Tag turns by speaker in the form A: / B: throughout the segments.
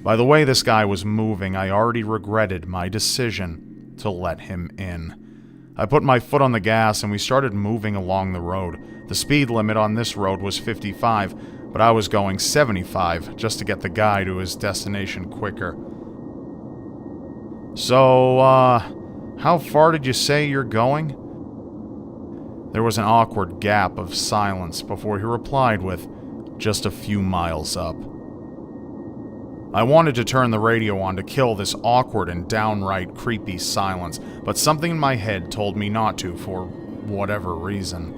A: By the way this guy was moving, I already regretted my decision to let him in. I put my foot on the gas and we started moving along the road. The speed limit on this road was 55, but I was going 75 just to get the guy to his destination quicker. So, how far did you say you're going? There was an awkward gap of silence before he replied with, "Just a few miles up." I wanted to turn the radio on to kill this awkward and downright creepy silence, but something in my head told me not to for whatever reason.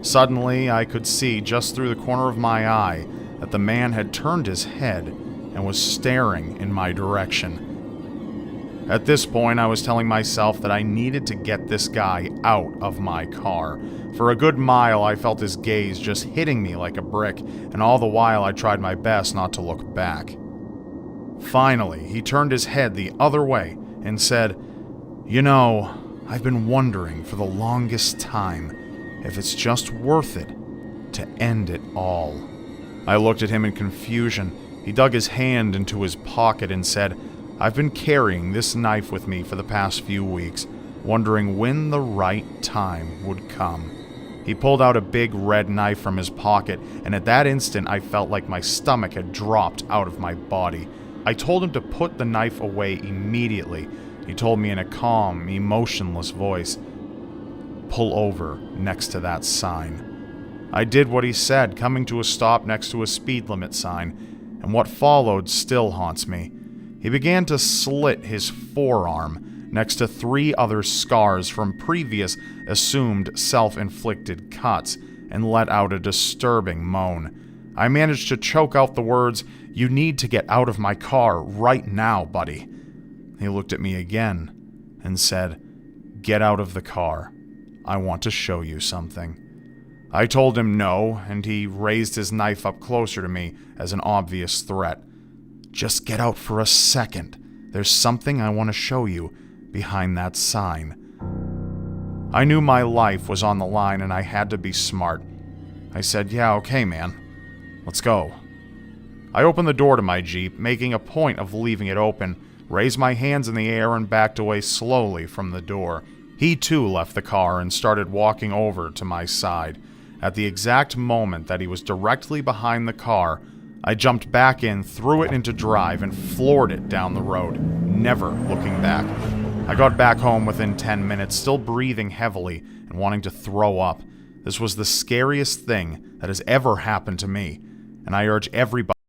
A: Suddenly, I could see just through the corner of my eye that the man had turned his head and was staring in my direction. At this point, I was telling myself that I needed to get this guy out of my car. For a good mile, I felt his gaze just hitting me like a brick, and all the while I tried my best not to look back. Finally, he turned his head the other way and said, "You know, I've been wondering for the longest time if it's just worth it to end it all." I looked at him in confusion. He dug his hand into his pocket and said, "I've been carrying this knife with me for the past few weeks, wondering when the right time would come." He pulled out a big red knife from his pocket, and at that instant I felt like my stomach had dropped out of my body. I told him to put the knife away immediately. He told me in a calm, emotionless voice, "Pull over next to that sign." I did what he said, coming to a stop next to a speed limit sign, and what followed still haunts me. He began to slit his forearm next to 3 other scars from previous assumed self-inflicted cuts and let out a disturbing moan. I managed to choke out the words, "You need to get out of my car right now, buddy." He looked at me again and said, "Get out of the car. I want to show you something." I told him no, and he raised his knife up closer to me as an obvious threat. "Just get out for a second. There's something I want to show you behind that sign." I knew my life was on the line and I had to be smart. I said, "Yeah, okay, man. Let's go." I opened the door to my Jeep, making a point of leaving it open, raised my hands in the air and backed away slowly from the door. He too left the car and started walking over to my side. At the exact moment that he was directly behind the car, I jumped back in, threw it into drive, and floored it down the road, never looking back. I got back home within 10 minutes, still breathing heavily and wanting to throw up. This was the scariest thing that has ever happened to me, and I urge everybody